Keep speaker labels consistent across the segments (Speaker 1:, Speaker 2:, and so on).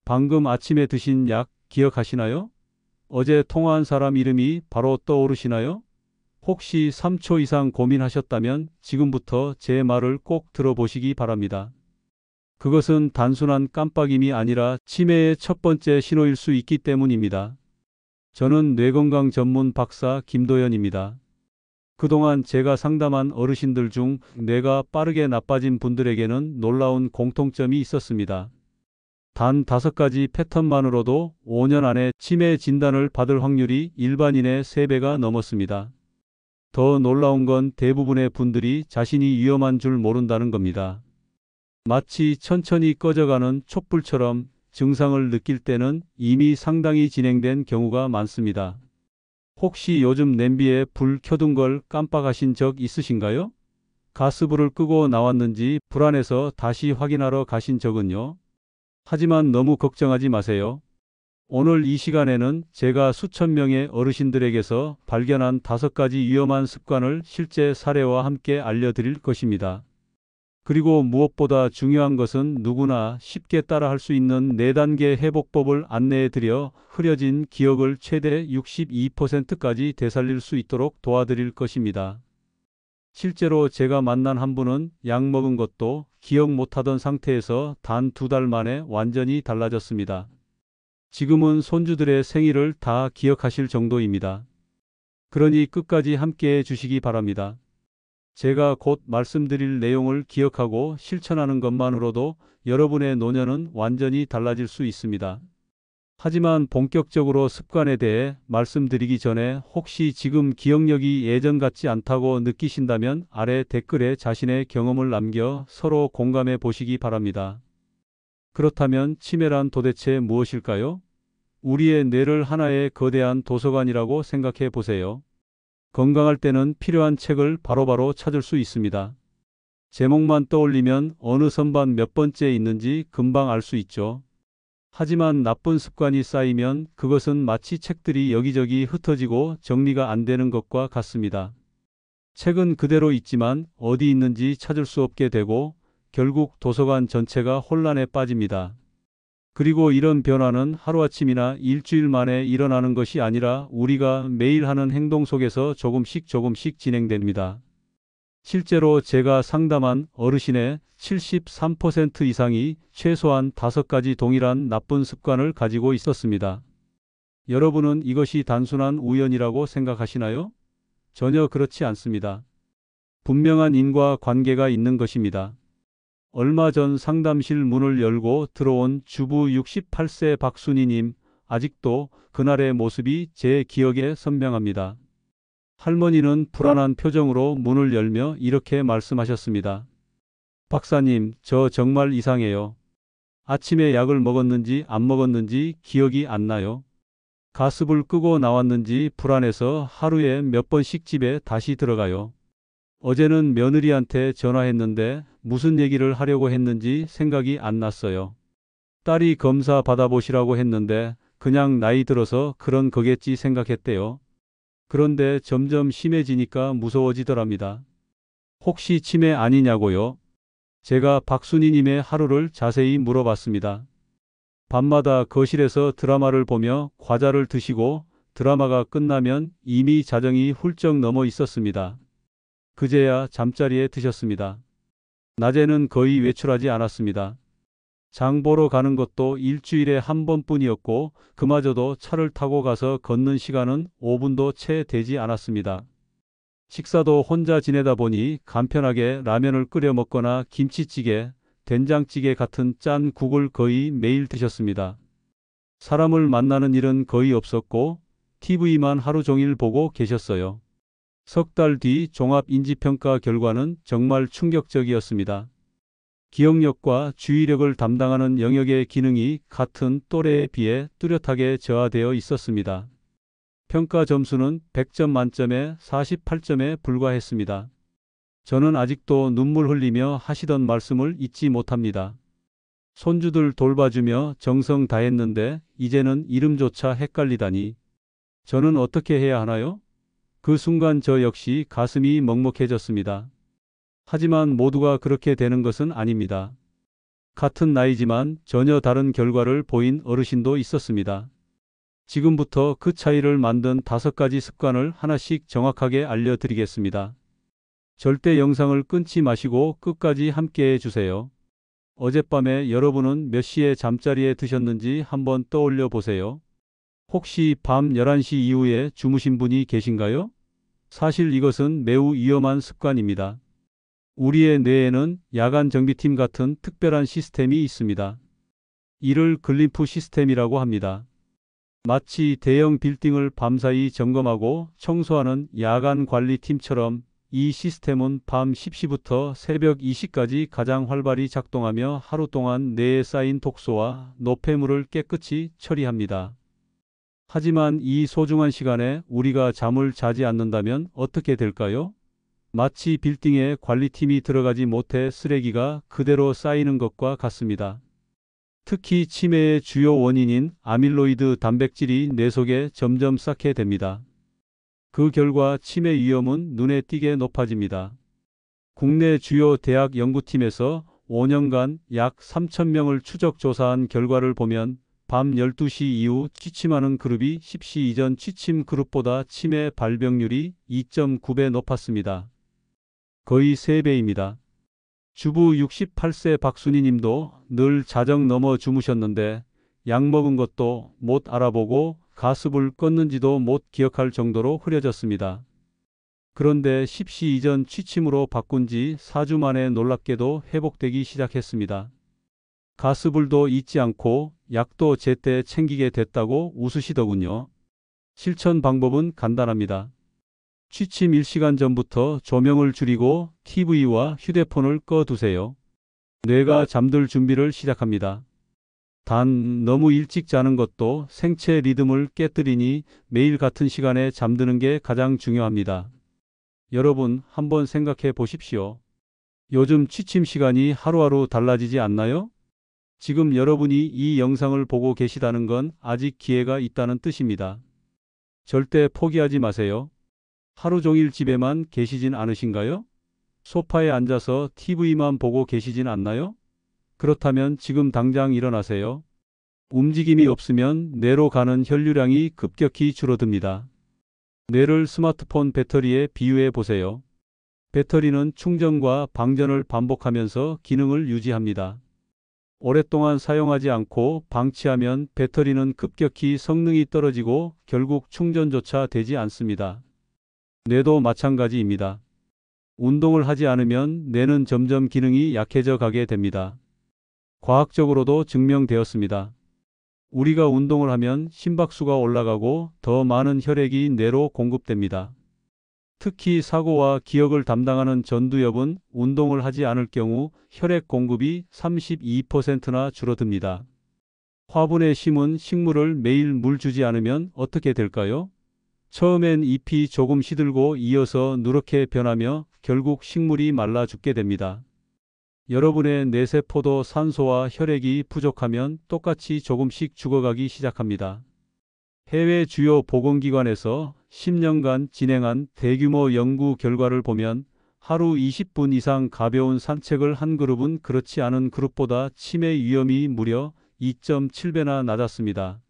Speaker 1: 방금 아침에 드신 약 기억하시나요? 어제 통화한 사람 이름이 바로 떠오르시나요? 혹시 3초 이상 고민하셨다면 지금부터 제 말을 꼭 들어보시기 바랍니다. 그것은 단순한 깜빡임이 아니라 치매의 첫 번째 신호일 수 있기 때문입니다. 저는 뇌건강 전문 박사 김도연입니다. 그동안 제가 상담한 어르신들 중 뇌가 빠르게 나빠진 분들에게는 놀라운 공통점이 있었습니다. 단 5가지 패턴만으로도 5년 안에 치매 진단을 받을 확률이 일반인의 3배가 넘었습니다. 더 놀라운 건 대부분의 분들이 자신이 위험한 줄 모른다는 겁니다. 마치 천천히 꺼져가는 촛불처럼 증상을 느낄 때는 이미 상당히 진행된 경우가 많습니다. 혹시 요즘 냄비에 불 켜둔 걸 깜빡하신 적 있으신가요? 가스불을 끄고 나왔는지 불안해서 다시 확인하러 가신 적은요? 하지만 너무 걱정하지 마세요. 오늘 이 시간에는 제가 수천 명의 어르신들에게서 발견한 5가지 위험한 습관을 실제 사례와 함께 알려드릴 것입니다. 그리고 무엇보다 중요한 것은 누구나 쉽게 따라할 수 있는 4단계 회복법을 안내해드려 흐려진 기억을 최대 62%까지 되살릴 수 있도록 도와드릴 것입니다. 실제로 제가 만난 한 분은 약 먹은 것도 기억 못하던 상태에서 단 2달 만에 완전히 달라졌습니다. 지금은 손주들의 생일을 다 기억하실 정도입니다. 그러니 끝까지 함께 해 주시기 바랍니다. 제가 곧 말씀드릴 내용을 기억하고 실천하는 것만으로도 여러분의 노년은 완전히 달라질 수 있습니다. 하지만 본격적으로 습관에 대해 말씀드리기 전에 혹시 지금 기억력이 예전 같지 않다고 느끼신다면 아래 댓글에 자신의 경험을 남겨 서로 공감해 보시기 바랍니다. 그렇다면 치매란 도대체 무엇일까요? 우리의 뇌를 하나의 거대한 도서관이라고 생각해 보세요. 건강할 때는 필요한 책을 바로바로 찾을 수 있습니다. 제목만 떠올리면 어느 선반 몇 번째 있는지 금방 알 수 있죠. 하지만 나쁜 습관이 쌓이면 그것은 마치 책들이 여기저기 흩어지고 정리가 안 되는 것과 같습니다. 책은 그대로 있지만 어디 있는지 찾을 수 없게 되고 결국 도서관 전체가 혼란에 빠집니다. 그리고 이런 변화는 하루아침이나 일주일 만에 일어나는 것이 아니라 우리가 매일 하는 행동 속에서 조금씩 진행됩니다. 실제로 제가 상담한 어르신의 73% 이상이 최소한 5가지 동일한 나쁜 습관을 가지고 있었습니다. 여러분은 이것이 단순한 우연이라고 생각하시나요? 전혀 그렇지 않습니다. 분명한 인과 관계가 있는 것입니다. 얼마 전 상담실 문을 열고 들어온 주부 68세 박순희님, 아직도 그날의 모습이 제 기억에 선명합니다. 할머니는 불안한 표정으로 문을 열며 이렇게 말씀하셨습니다. 박사님, 저 정말 이상해요. 아침에 약을 먹었는지 안 먹었는지 기억이 안 나요. 가스불 끄고 나왔는지 불안해서 하루에 몇 번씩 집에 다시 들어가요. 어제는 며느리한테 전화했는데 무슨 얘기를 하려고 했는지 생각이 안 났어요. 딸이 검사 받아보시라고 했는데 그냥 나이 들어서 그런 거겠지 생각했대요. 그런데 점점 심해지니까 무서워지더랍니다. 혹시 치매 아니냐고요? 제가 박순희님의 하루를 자세히 물어봤습니다. 밤마다 거실에서 드라마를 보며 과자를 드시고 드라마가 끝나면 이미 자정이 훌쩍 넘어 있었습니다. 그제야 잠자리에 드셨습니다. 낮에는 거의 외출하지 않았습니다. 장 보러 가는 것도 일주일에 한 번뿐이었고 그마저도 차를 타고 가서 걷는 시간은 5분도 채 되지 않았습니다. 식사도 혼자 지내다 보니 간편하게 라면을 끓여 먹거나 김치찌개, 된장찌개 같은 짠 국을 거의 매일 드셨습니다. 사람을 만나는 일은 거의 없었고 TV만 하루 종일 보고 계셨어요. 석 달 뒤 종합인지평가 결과는 정말 충격적이었습니다. 기억력과 주의력을 담당하는 영역의 기능이 같은 또래에 비해 뚜렷하게 저하되어 있었습니다. 평가 점수는 100점 만점에 48점에 불과했습니다. 저는 아직도 눈물 흘리며 하시던 말씀을 잊지 못합니다. 손주들 돌봐주며 정성 다했는데 이제는 이름조차 헷갈리다니. 저는 어떻게 해야 하나요? 그 순간 저 역시 가슴이 먹먹해졌습니다. 하지만 모두가 그렇게 되는 것은 아닙니다. 같은 나이지만 전혀 다른 결과를 보인 어르신도 있었습니다. 지금부터 그 차이를 만든 5가지 습관을 하나씩 정확하게 알려드리겠습니다. 절대 영상을 끊지 마시고 끝까지 함께 해주세요. 어젯밤에 여러분은 몇 시에 잠자리에 드셨는지 한번 떠올려 보세요. 혹시 밤 11시 이후에 주무신 분이 계신가요? 사실 이것은 매우 위험한 습관입니다. 우리의 뇌에는 야간 정비팀 같은 특별한 시스템이 있습니다. 이를 글림프 시스템이라고 합니다. 마치 대형 빌딩을 밤사이 점검하고 청소하는 야간 관리팀처럼 이 시스템은 밤 10시부터 새벽 2시까지 가장 활발히 작동하며 하루 동안 뇌에 쌓인 독소와 노폐물을 깨끗이 처리합니다. 하지만 이 소중한 시간에 우리가 잠을 자지 않는다면 어떻게 될까요? 마치 빌딩에 관리팀이 들어가지 못해 쓰레기가 그대로 쌓이는 것과 같습니다. 특히 치매의 주요 원인인 아밀로이드 단백질이 뇌 속에 점점 쌓게 됩니다. 그 결과 치매 위험은 눈에 띄게 높아집니다. 국내 주요 대학 연구팀에서 5년간 약 3,000명을 추적 조사한 결과를 보면 밤 12시 이후 취침하는 그룹이 10시 이전 취침 그룹보다 치매 발병률이 2.9배 높았습니다. 거의 3배입니다. 주부 68세 박순희 님도 늘 자정 넘어 주무셨는데 약 먹은 것도 못 알아보고 가습을 껐는지도 못 기억할 정도로 흐려졌습니다. 그런데 10시 이전 취침으로 바꾼 지 4주 만에 놀랍게도 회복되기 시작했습니다. 가스불도 잊지 않고 약도 제때 챙기게 됐다고 웃으시더군요. 실천 방법은 간단합니다. 취침 1시간 전부터 조명을 줄이고 TV와 휴대폰을 꺼두세요. 뇌가 잠들 준비를 시작합니다. 단 너무 일찍 자는 것도 생체 리듬을 깨뜨리니 매일 같은 시간에 잠드는 게 가장 중요합니다. 여러분 한번 생각해 보십시오. 요즘 취침 시간이 하루하루 달라지지 않나요? 지금 여러분이 이 영상을 보고 계시다는 건 아직 기회가 있다는 뜻입니다. 절대 포기하지 마세요. 하루 종일 집에만 계시진 않으신가요? 소파에 앉아서 TV만 보고 계시진 않나요? 그렇다면 지금 당장 일어나세요. 움직임이 없으면 뇌로 가는 혈류량이 급격히 줄어듭니다. 뇌를 스마트폰 배터리에 비유해 보세요. 배터리는 충전과 방전을 반복하면서 기능을 유지합니다. 오랫동안 사용하지 않고 방치하면 배터리는 급격히 성능이 떨어지고 결국 충전조차 되지 않습니다. 뇌도 마찬가지입니다. 운동을 하지 않으면 뇌는 점점 기능이 약해져 가게 됩니다. 과학적으로도 증명되었습니다. 우리가 운동을 하면 심박수가 올라가고 더 많은 혈액이 뇌로 공급됩니다. 특히 사고와 기억을 담당하는 전두엽은 운동을 하지 않을 경우 혈액 공급이 32%나 줄어듭니다. 화분에 심은 식물을 매일 물 주지 않으면 어떻게 될까요? 처음엔 잎이 조금 시들고 이어서 누렇게 변하며 결국 식물이 말라 죽게 됩니다. 여러분의 뇌세포도 산소와 혈액이 부족하면 똑같이 조금씩 죽어가기 시작합니다. 해외 주요 보건기관에서 10년간 진행한 대규모 연구 결과를 보면 하루 20분 이상 가벼운 산책을 한 그룹은 그렇지 않은 그룹보다 치매 위험이 무려 2.7배나 낮았습니다.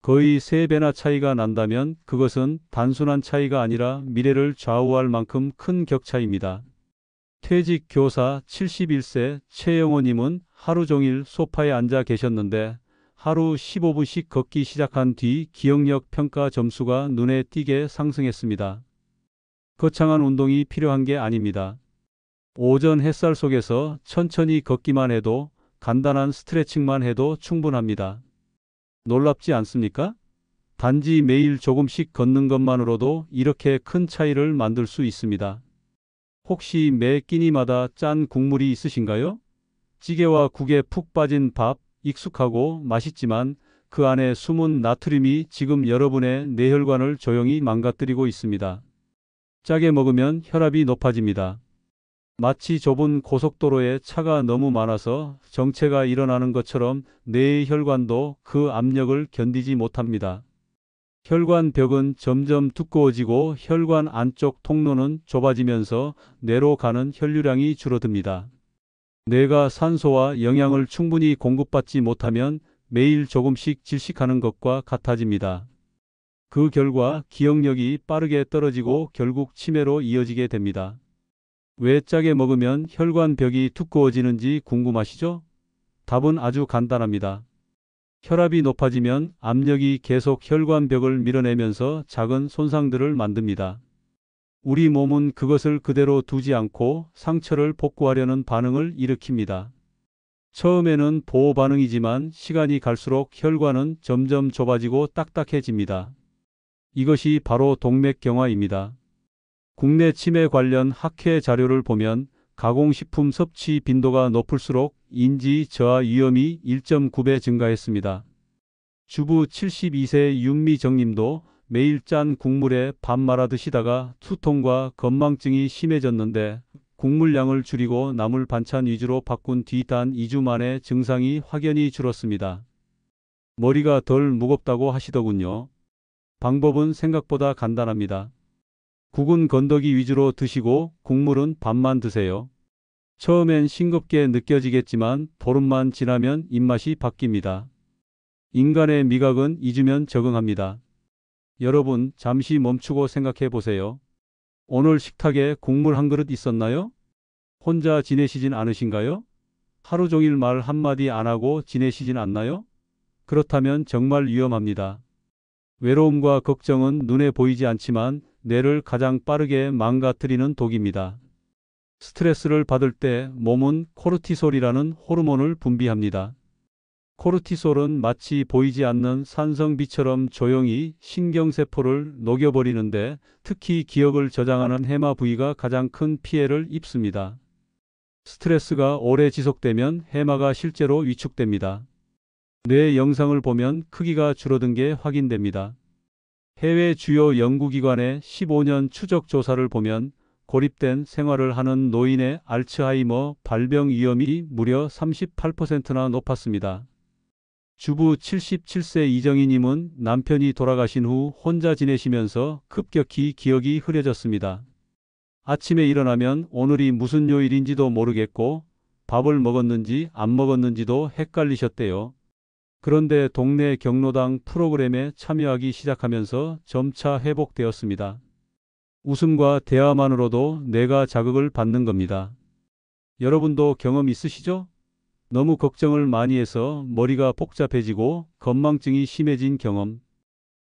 Speaker 1: 거의 3배나 차이가 난다면 그것은 단순한 차이가 아니라 미래를 좌우할 만큼 큰 격차입니다. 퇴직 교사 71세 최영호님은 하루 종일 소파에 앉아 계셨는데 하루 15분씩 걷기 시작한 뒤 기억력 평가 점수가 눈에 띄게 상승했습니다. 거창한 운동이 필요한 게 아닙니다. 오전 햇살 속에서 천천히 걷기만 해도 간단한 스트레칭만 해도 충분합니다. 놀랍지 않습니까? 단지 매일 조금씩 걷는 것만으로도 이렇게 큰 차이를 만들 수 있습니다. 혹시 매 끼니마다 짠 국물이 있으신가요? 찌개와 국에 푹 빠진 밥, 익숙하고 맛있지만 그 안에 숨은 나트륨이 지금 여러분의 뇌혈관을 조용히 망가뜨리고 있습니다. 짜게 먹으면 혈압이 높아집니다. 마치 좁은 고속도로에 차가 너무 많아서 정체가 일어나는 것처럼 뇌의 혈관도 그 압력을 견디지 못합니다. 혈관 벽은 점점 두꺼워지고 혈관 안쪽 통로는 좁아지면서 뇌로 가는 혈류량이 줄어듭니다. 뇌가 산소와 영양을 충분히 공급받지 못하면 매일 조금씩 질식하는 것과 같아집니다. 그 결과 기억력이 빠르게 떨어지고 결국 치매로 이어지게 됩니다. 왜 짜게 먹으면 혈관벽이 두꺼워지는지 궁금하시죠? 답은 아주 간단합니다. 혈압이 높아지면 압력이 계속 혈관벽을 밀어내면서 작은 손상들을 만듭니다. 우리 몸은 그것을 그대로 두지 않고 상처를 복구하려는 반응을 일으킵니다. 처음에는 보호 반응이지만 시간이 갈수록 혈관은 점점 좁아지고 딱딱해집니다. 이것이 바로 동맥경화입니다. 국내 치매 관련 학회 자료를 보면 가공식품 섭취 빈도가 높을수록 인지 저하 위험이 1.9배 증가했습니다. 주부 72세 윤미정님도 매일 짠 국물에 밥 말아 드시다가 두통과 건망증이 심해졌는데 국물량을 줄이고 나물 반찬 위주로 바꾼 뒤 단 2주 만에 증상이 확연히 줄었습니다. 머리가 덜 무겁다고 하시더군요. 방법은 생각보다 간단합니다. 국은 건더기 위주로 드시고 국물은 밥만 드세요. 처음엔 싱겁게 느껴지겠지만 보름만 지나면 입맛이 바뀝니다. 인간의 미각은 잊으면 적응합니다. 여러분, 잠시 멈추고 생각해 보세요. 오늘 식탁에 국물 한 그릇 있었나요? 혼자 지내시진 않으신가요? 하루 종일 말 한마디 안 하고 지내시진 않나요? 그렇다면 정말 위험합니다. 외로움과 걱정은 눈에 보이지 않지만 뇌를 가장 빠르게 망가뜨리는 독입니다. 스트레스를 받을 때 몸은 코르티솔이라는 호르몬을 분비합니다. 코르티솔은 마치 보이지 않는 산성비처럼 조용히 신경세포를 녹여버리는데 특히 기억을 저장하는 해마 부위가 가장 큰 피해를 입습니다. 스트레스가 오래 지속되면 해마가 실제로 위축됩니다. 뇌 영상을 보면 크기가 줄어든 게 확인됩니다. 해외 주요 연구기관의 15년 추적 조사를 보면 고립된 생활을 하는 노인의 알츠하이머 발병 위험이 무려 38%나 높았습니다. 주부 77세 이정희님은 남편이 돌아가신 후 혼자 지내시면서 급격히 기억이 흐려졌습니다. 아침에 일어나면 오늘이 무슨 요일인지도 모르겠고 밥을 먹었는지 안 먹었는지도 헷갈리셨대요. 그런데 동네 경로당 프로그램에 참여하기 시작하면서 점차 회복되었습니다. 웃음과 대화만으로도 뇌가 자극을 받는 겁니다. 여러분도 경험 있으시죠? 너무 걱정을 많이 해서 머리가 복잡해지고 건망증이 심해진 경험.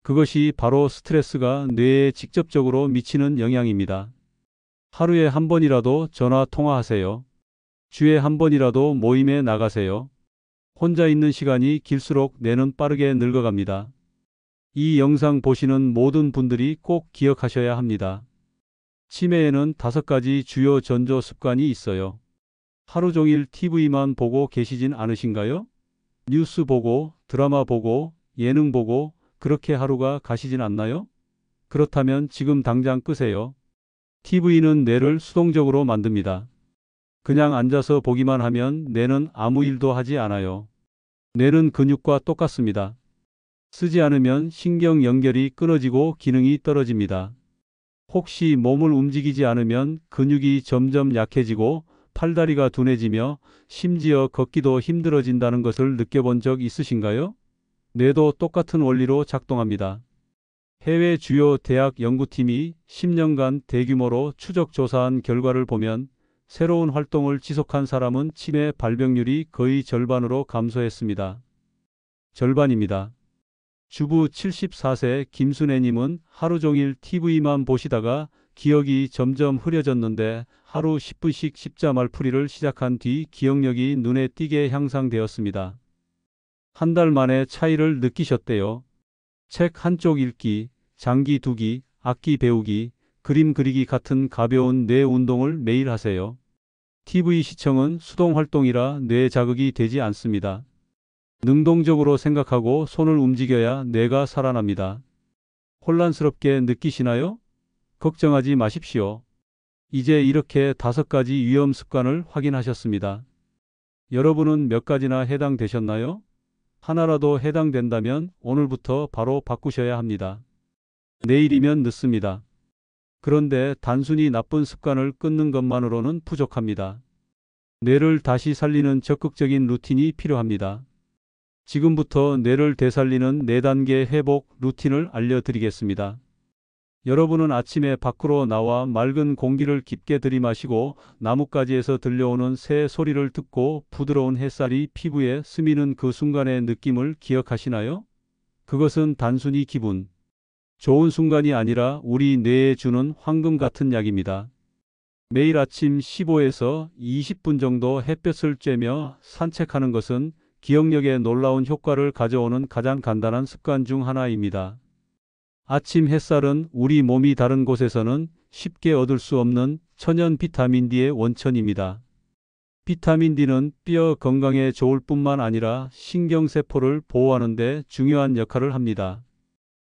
Speaker 1: 그것이 바로 스트레스가 뇌에 직접적으로 미치는 영향입니다. 하루에 한 번이라도 전화 통화하세요. 주에 한 번이라도 모임에 나가세요. 혼자 있는 시간이 길수록 뇌는 빠르게 늙어갑니다. 이 영상 보시는 모든 분들이 꼭 기억하셔야 합니다. 치매에는 5가지 주요 전조 습관이 있어요. 하루 종일 TV만 보고 계시진 않으신가요? 뉴스 보고, 드라마 보고, 예능 보고 그렇게 하루가 가시진 않나요? 그렇다면 지금 당장 끄세요. TV는 뇌를 수동적으로 만듭니다. 그냥 앉아서 보기만 하면 뇌는 아무 일도 하지 않아요. 뇌는 근육과 똑같습니다. 쓰지 않으면 신경 연결이 끊어지고 기능이 떨어집니다. 혹시 몸을 움직이지 않으면 근육이 점점 약해지고 팔다리가 둔해지며 심지어 걷기도 힘들어진다는 것을 느껴본 적 있으신가요? 뇌도 똑같은 원리로 작동합니다. 해외 주요 대학 연구팀이 10년간 대규모로 추적 조사한 결과를 보면 새로운 활동을 지속한 사람은 치매 발병률이 거의 절반으로 감소했습니다. 절반입니다. 주부 74세 김순애님은 하루 종일 TV만 보시다가 기억이 점점 흐려졌는데 하루 10분씩 십자말풀이를 시작한 뒤 기억력이 눈에 띄게 향상되었습니다. 한 달 만에 차이를 느끼셨대요. 책 한쪽 읽기, 장기 두기, 악기 배우기, 그림 그리기 같은 가벼운 뇌 운동을 매일 하세요. TV 시청은 수동 활동이라 뇌 자극이 되지 않습니다. 능동적으로 생각하고 손을 움직여야 뇌가 살아납니다. 혼란스럽게 느끼시나요? 걱정하지 마십시오. 이제 이렇게 5가지 위험 습관을 확인하셨습니다. 여러분은 몇 가지나 해당되셨나요? 하나라도 해당된다면 오늘부터 바로 바꾸셔야 합니다. 내일이면 늦습니다. 그런데 단순히 나쁜 습관을 끊는 것만으로는 부족합니다. 뇌를 다시 살리는 적극적인 루틴이 필요합니다. 지금부터 뇌를 되살리는 4단계 회복 루틴을 알려드리겠습니다. 여러분은 아침에 밖으로 나와 맑은 공기를 깊게 들이마시고 나뭇가지에서 들려오는 새 소리를 듣고 부드러운 햇살이 피부에 스미는 그 순간의 느낌을 기억하시나요? 그것은 단순히 기분 좋은 순간이 아니라 우리 뇌에 주는 황금 같은 약입니다. 매일 아침 15에서 20분 정도 햇볕을 쬐며 산책하는 것은 기억력에 놀라운 효과를 가져오는 가장 간단한 습관 중 하나입니다. 아침 햇살은 우리 몸이 다른 곳에서는 쉽게 얻을 수 없는 천연 비타민 D의 원천입니다. 비타민 D는 뼈 건강에 좋을 뿐만 아니라 신경세포를 보호하는 데 중요한 역할을 합니다.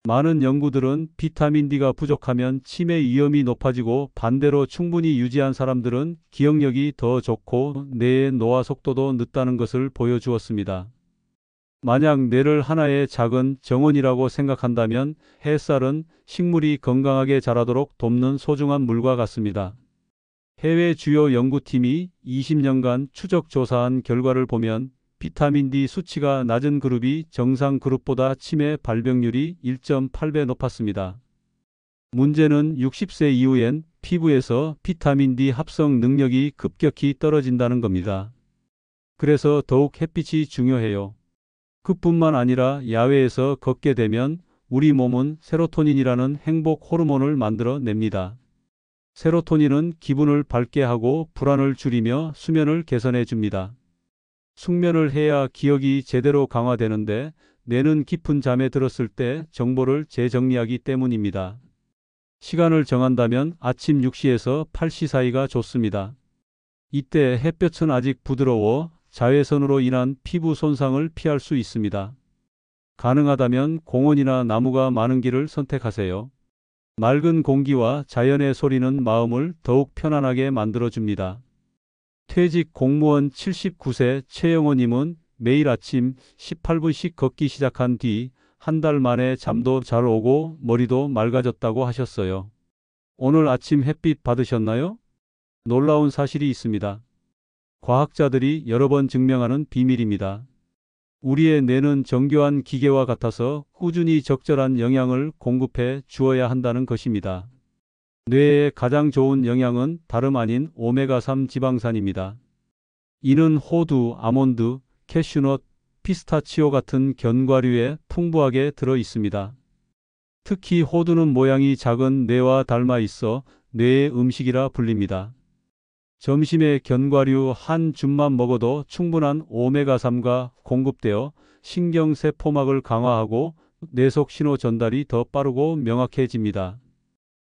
Speaker 1: 많은 연구들은 비타민 D가 부족하면 치매 위험이 높아지고 반대로 충분히 유지한 사람들은 기억력이 더 좋고 뇌의 노화 속도도 늦다는 것을 보여주었습니다. 만약 뇌를 하나의 작은 정원이라고 생각한다면 햇살은 식물이 건강하게 자라도록 돕는 소중한 물과 같습니다. 해외 주요 연구팀이 20년간 추적 조사한 결과를 보면 비타민 D 수치가 낮은 그룹이 정상 그룹보다 치매 발병률이 1.8배 높았습니다. 문제는 60세 이후엔 피부에서 비타민 D 합성 능력이 급격히 떨어진다는 겁니다. 그래서 더욱 햇빛이 중요해요. 그뿐만 아니라 야외에서 걷게 되면 우리 몸은 세로토닌이라는 행복 호르몬을 만들어 냅니다. 세로토닌은 기분을 밝게 하고 불안을 줄이며 수면을 개선해 줍니다. 숙면을 해야 기억이 제대로 강화되는데 뇌는 깊은 잠에 들었을 때 정보를 재정리하기 때문입니다. 시간을 정한다면 아침 6시에서 8시 사이가 좋습니다. 이때 햇볕은 아직 부드러워 자외선으로 인한 피부 손상을 피할 수 있습니다. 가능하다면 공원이나 나무가 많은 길을 선택하세요. 맑은 공기와 자연의 소리는 마음을 더욱 편안하게 만들어줍니다. 퇴직 공무원 79세 최영호님은 매일 아침 18분씩 걷기 시작한 뒤 한 달 만에 잠도 잘 오고 머리도 맑아졌다고 하셨어요. 오늘 아침 햇빛 받으셨나요? 놀라운 사실이 있습니다. 과학자들이 여러 번 증명하는 비밀입니다. 우리의 뇌는 정교한 기계와 같아서 꾸준히 적절한 영양을 공급해 주어야 한다는 것입니다. 뇌에 가장 좋은 영양은 다름 아닌 오메가3 지방산입니다. 이는 호두, 아몬드, 캐슈넛, 피스타치오 같은 견과류에 풍부하게 들어 있습니다. 특히 호두는 모양이 작은 뇌와 닮아 있어 뇌의 음식이라 불립니다. 점심에 견과류 한 줌만 먹어도 충분한 오메가3가 공급되어 신경세포막을 강화하고 뇌속 신호 전달이 더 빠르고 명확해집니다.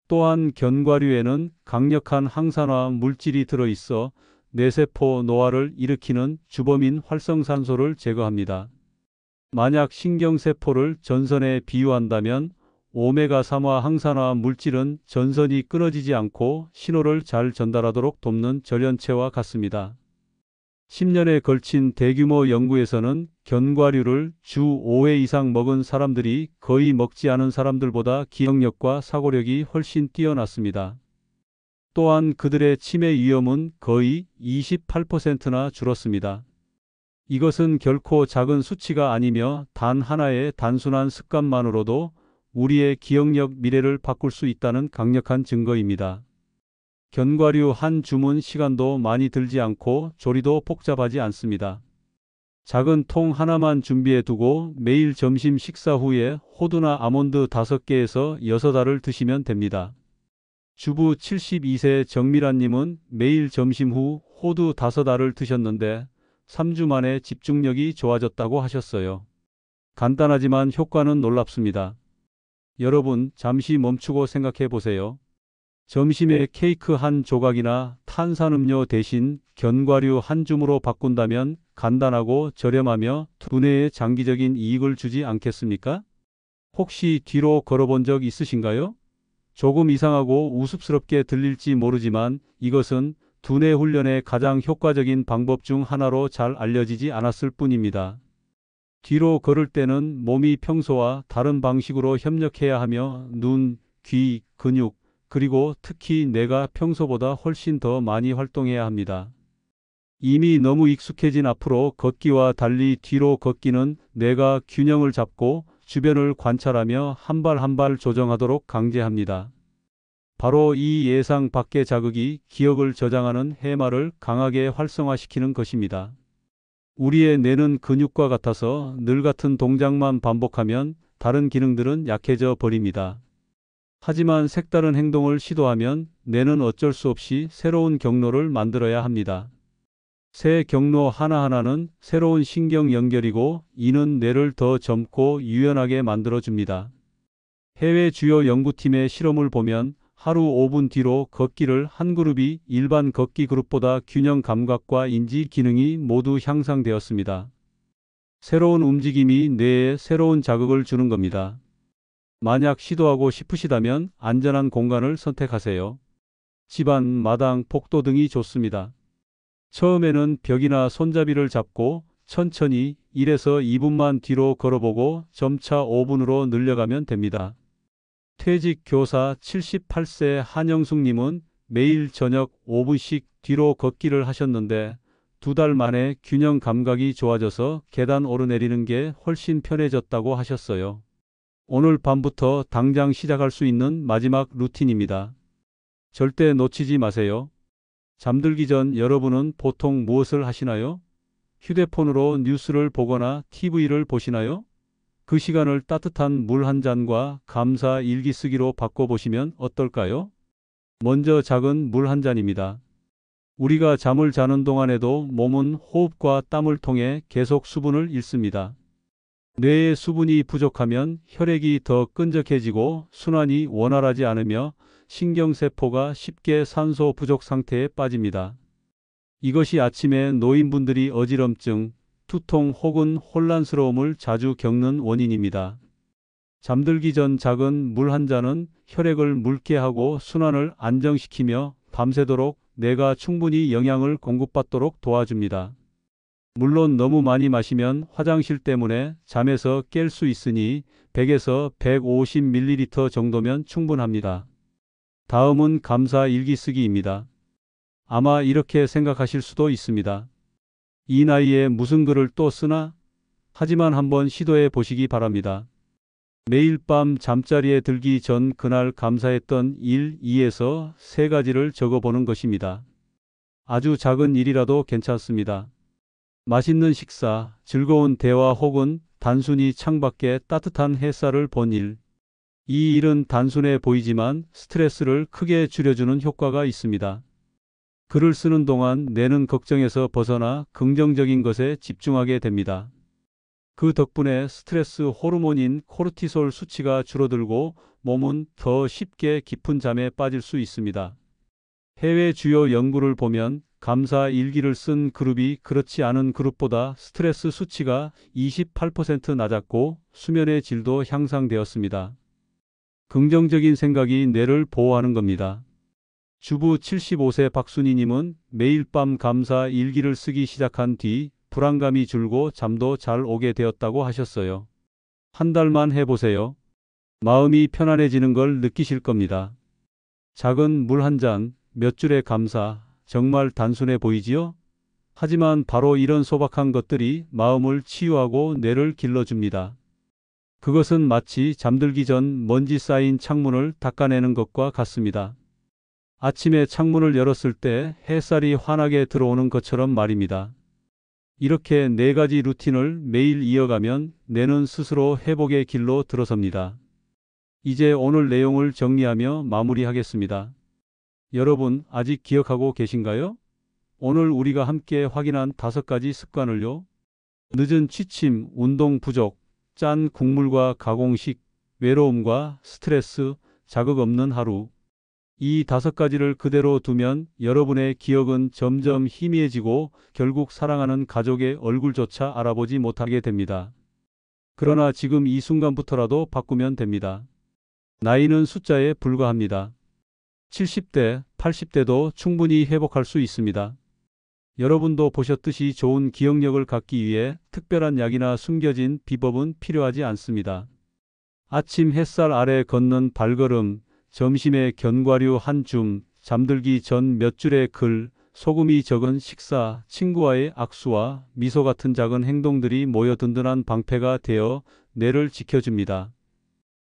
Speaker 1: 또한 견과류에는 강력한 항산화 물질이 들어있어 뇌세포 노화를 일으키는 주범인 활성산소를 제거합니다. 만약 신경세포를 전선에 비유한다면 오메가3화 항산화 물질은 전선이 끊어지지 않고 신호를 잘 전달하도록 돕는 전련체와 같습니다. 10년에 걸친 대규모 연구에서는 견과류를 주 5회 이상 먹은 사람들이 거의 먹지 않은 사람들보다 기억력과 사고력이 훨씬 뛰어났습니다. 또한 그들의 치매 위험은 거의 28%나 줄었습니다. 이것은 결코 작은 수치가 아니며 단 하나의 단순한 습관만으로도 우리의 기억력 미래를 바꿀 수 있다는 강력한 증거입니다. 견과류 한 줌은 시간도 많이 들지 않고 조리도 복잡하지 않습니다. 작은 통 하나만 준비해 두고 매일 점심 식사 후에 호두나 아몬드 5개에서 6알을 드시면 됩니다. 주부 72세 정미란님은 매일 점심 후 호두 5알을 드셨는데 3주 만에 집중력이 좋아졌다고 하셨어요. 간단하지만 효과는 놀랍습니다. 여러분, 잠시 멈추고 생각해 보세요. 점심에 케이크 한 조각이나 탄산음료 대신 견과류 한 줌으로 바꾼다면 간단하고 저렴하며 두뇌에 장기적인 이익을 주지 않겠습니까? 혹시 뒤로 걸어본 적 있으신가요? 조금 이상하고 우습스럽게 들릴지 모르지만 이것은 두뇌 훈련의 가장 효과적인 방법 중 하나로 잘 알려지지 않았을 뿐입니다. 뒤로 걸을 때는 몸이 평소와 다른 방식으로 협력해야 하며 눈, 귀, 근육, 그리고 특히 뇌가 평소보다 훨씬 더 많이 활동해야 합니다. 이미 너무 익숙해진 앞으로 걷기와 달리 뒤로 걷기는 뇌가 균형을 잡고 주변을 관찰하며 한 발 한 발 조정하도록 강제합니다. 바로 이 예상 밖의 자극이 기억을 저장하는 해마를 강하게 활성화시키는 것입니다. 우리의 뇌는 근육과 같아서 늘 같은 동작만 반복하면 다른 기능들은 약해져 버립니다. 하지만 색다른 행동을 시도하면 뇌는 어쩔 수 없이 새로운 경로를 만들어야 합니다. 새 경로 하나하나는 새로운 신경 연결이고 이는 뇌를 더 젊고 유연하게 만들어줍니다. 해외 주요 연구팀의 실험을 보면 하루 5분 뒤로 걷기를 한 그룹이 일반 걷기 그룹보다 균형 감각과 인지 기능이 모두 향상되었습니다. 새로운 움직임이 뇌에 새로운 자극을 주는 겁니다. 만약 시도하고 싶으시다면 안전한 공간을 선택하세요. 집안, 마당, 복도 등이 좋습니다. 처음에는 벽이나 손잡이를 잡고 천천히 1에서 2분만 뒤로 걸어보고 점차 5분으로 늘려가면 됩니다. 퇴직 교사 78세 한영숙님은 매일 저녁 5분씩 뒤로 걷기를 하셨는데 2달 만에 균형 감각이 좋아져서 계단 오르내리는 게 훨씬 편해졌다고 하셨어요. 오늘 밤부터 당장 시작할 수 있는 마지막 루틴입니다. 절대 놓치지 마세요. 잠들기 전 여러분은 보통 무엇을 하시나요? 휴대폰으로 뉴스를 보거나 TV를 보시나요? 그 시간을 따뜻한 물 한 잔과 감사 일기 쓰기로 바꿔보시면 어떨까요? 먼저 작은 물 한 잔입니다. 우리가 잠을 자는 동안에도 몸은 호흡과 땀을 통해 계속 수분을 잃습니다. 뇌에 수분이 부족하면 혈액이 더 끈적해지고 순환이 원활하지 않으며 신경세포가 쉽게 산소 부족 상태에 빠집니다. 이것이 아침에 노인분들이 어지럼증, 두통 혹은 혼란스러움을 자주 겪는 원인입니다. 잠들기 전 작은 물 한 잔은 혈액을 묽게 하고 순환을 안정시키며 밤새도록 뇌가 충분히 영양을 공급받도록 도와줍니다. 물론 너무 많이 마시면 화장실 때문에 잠에서 깰 수 있으니 100에서 150ml 정도면 충분합니다. 다음은 감사 일기 쓰기입니다. 아마 이렇게 생각하실 수도 있습니다. 이 나이에 무슨 글을 또 쓰나? 하지만 한번 시도해 보시기 바랍니다. 매일 밤 잠자리에 들기 전 그날 감사했던 1, 2에서 3가지를 적어보는 것입니다. 아주 작은 일이라도 괜찮습니다. 맛있는 식사, 즐거운 대화 혹은 단순히 창밖에 따뜻한 햇살을 본 일. 이 일은 단순해 보이지만 스트레스를 크게 줄여주는 효과가 있습니다. 글을 쓰는 동안 뇌는 걱정에서 벗어나 긍정적인 것에 집중하게 됩니다. 그 덕분에 스트레스 호르몬인 코르티솔 수치가 줄어들고 몸은 더 쉽게 깊은 잠에 빠질 수 있습니다. 해외 주요 연구를 보면 감사 일기를 쓴 그룹이 그렇지 않은 그룹보다 스트레스 수치가 28% 낮았고 수면의 질도 향상되었습니다. 긍정적인 생각이 뇌를 보호하는 겁니다. 주부 75세 박순희님은 매일 밤 감사 일기를 쓰기 시작한 뒤 불안감이 줄고 잠도 잘 오게 되었다고 하셨어요. 한 달만 해보세요. 마음이 편안해지는 걸 느끼실 겁니다. 작은 물 한 잔, 몇 줄의 감사, 정말 단순해 보이지요? 하지만 바로 이런 소박한 것들이 마음을 치유하고 뇌를 길러줍니다. 그것은 마치 잠들기 전 먼지 쌓인 창문을 닦아내는 것과 같습니다. 아침에 창문을 열었을 때 햇살이 환하게 들어오는 것처럼 말입니다. 이렇게 4가지 루틴을 매일 이어가면 뇌는 스스로 회복의 길로 들어섭니다. 이제 오늘 내용을 정리하며 마무리하겠습니다. 여러분 아직 기억하고 계신가요? 오늘 우리가 함께 확인한 5가지 습관을요. 늦은 취침, 운동 부족, 짠 국물과 가공식, 외로움과 스트레스, 자극 없는 하루. 이 5가지를 그대로 두면 여러분의 기억은 점점 희미해지고 결국 사랑하는 가족의 얼굴조차 알아보지 못하게 됩니다. 그러나 지금 이 순간부터라도 바꾸면 됩니다. 나이는 숫자에 불과합니다. 70대, 80대도 충분히 회복할 수 있습니다. 여러분도 보셨듯이 좋은 기억력을 갖기 위해 특별한 약이나 숨겨진 비법은 필요하지 않습니다. 아침 햇살 아래 걷는 발걸음, 점심에 견과류 한 줌, 잠들기 전 몇 줄의 글, 소금이 적은 식사, 친구와의 악수와 미소 같은 작은 행동들이 모여 든든한 방패가 되어 뇌를 지켜줍니다.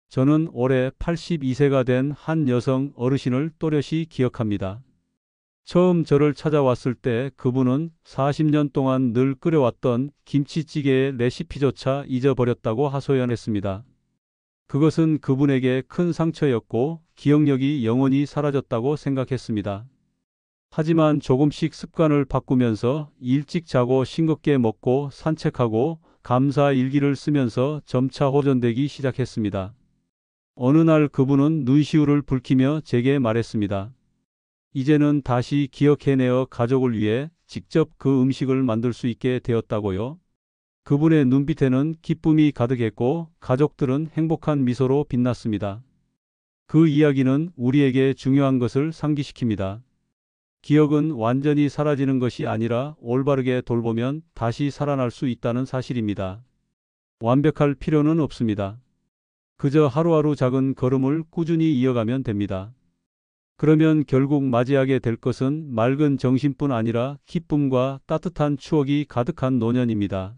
Speaker 1: 저는 올해 82세가 된 한 여성 어르신을 또렷이 기억합니다. 처음 저를 찾아왔을 때 그분은 40년 동안 늘 끓여왔던 김치찌개의 레시피조차 잊어버렸다고 하소연했습니다. 그것은 그분에게 큰 상처였고 기억력이 영원히 사라졌다고 생각했습니다. 하지만 조금씩 습관을 바꾸면서 일찍 자고 싱겁게 먹고 산책하고 감사 일기를 쓰면서 점차 호전되기 시작했습니다. 어느 날 그분은 눈시울을 붉히며 제게 말했습니다. 이제는 다시 기억해내어 가족을 위해 직접 그 음식을 만들 수 있게 되었다고요. 그분의 눈빛에는 기쁨이 가득했고 가족들은 행복한 미소로 빛났습니다. 그 이야기는 우리에게 중요한 것을 상기시킵니다. 기억은 완전히 사라지는 것이 아니라 올바르게 돌보면 다시 살아날 수 있다는 사실입니다. 완벽할 필요는 없습니다. 그저 하루하루 작은 걸음을 꾸준히 이어가면 됩니다. 그러면 결국 맞이하게 될 것은 맑은 정신뿐 아니라 기쁨과 따뜻한 추억이 가득한 노년입니다.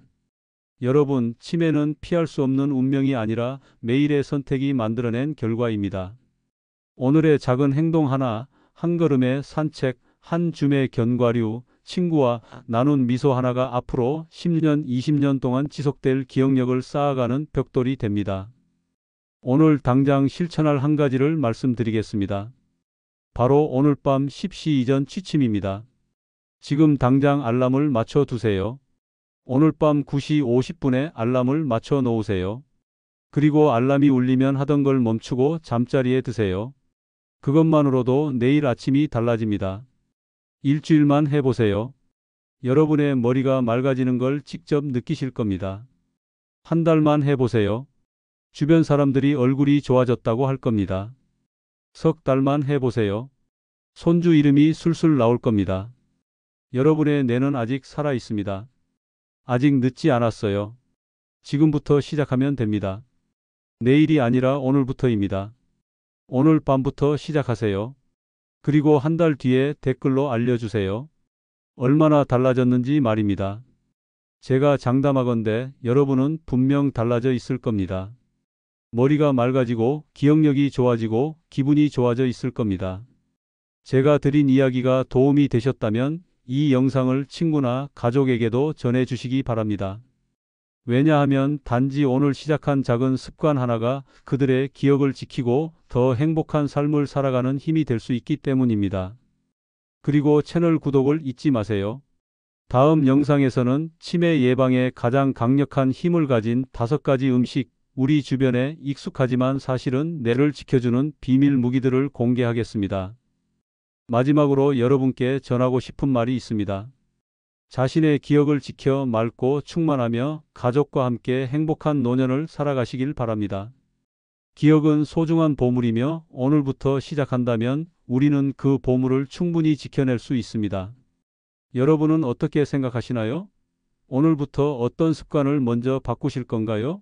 Speaker 1: 여러분, 치매는 피할 수 없는 운명이 아니라 매일의 선택이 만들어낸 결과입니다. 오늘의 작은 행동 하나, 한 걸음의 산책, 한 줌의 견과류, 친구와 나눈 미소 하나가 앞으로 10년, 20년 동안 지속될 기억력을 쌓아가는 벽돌이 됩니다. 오늘 당장 실천할 한 가지를 말씀드리겠습니다. 바로 오늘 밤 10시 이전 취침입니다. 지금 당장 알람을 맞춰 두세요. 오늘 밤 9시 50분에 알람을 맞춰 놓으세요. 그리고 알람이 울리면 하던 걸 멈추고 잠자리에 드세요. 그것만으로도 내일 아침이 달라집니다. 일주일만 해보세요. 여러분의 머리가 맑아지는 걸 직접 느끼실 겁니다. 한 달만 해보세요. 주변 사람들이 얼굴이 좋아졌다고 할 겁니다. 석 달만 해보세요. 손주 이름이 술술 나올 겁니다. 여러분의 뇌는 아직 살아 있습니다. 아직 늦지 않았어요. 지금부터 시작하면 됩니다. 내일이 아니라 오늘부터입니다. 오늘 밤부터 시작하세요. 그리고 한 달 뒤에 댓글로 알려주세요. 얼마나 달라졌는지 말입니다. 제가 장담하건대 여러분은 분명 달라져 있을 겁니다. 머리가 맑아지고 기억력이 좋아지고 기분이 좋아져 있을 겁니다. 제가 드린 이야기가 도움이 되셨다면 이 영상을 친구나 가족에게도 전해주시기 바랍니다. 왜냐하면 단지 오늘 시작한 작은 습관 하나가 그들의 기억을 지키고 더 행복한 삶을 살아가는 힘이 될 수 있기 때문입니다. 그리고 채널 구독을 잊지 마세요. 다음 영상에서는 치매 예방에 가장 강력한 힘을 가진 5가지 음식, 우리 주변에 익숙하지만 사실은 뇌를 지켜주는 비밀 무기들을 공개하겠습니다. 마지막으로 여러분께 전하고 싶은 말이 있습니다. 자신의 기억을 지켜 맑고 충만하며 가족과 함께 행복한 노년을 살아가시길 바랍니다. 기억은 소중한 보물이며 오늘부터 시작한다면 우리는 그 보물을 충분히 지켜낼 수 있습니다. 여러분은 어떻게 생각하시나요? 오늘부터 어떤 습관을 먼저 바꾸실 건가요?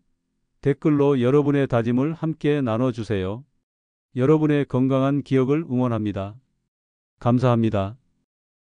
Speaker 1: 댓글로 여러분의 다짐을 함께 나눠주세요. 여러분의 건강한 기억을 응원합니다. 감사합니다.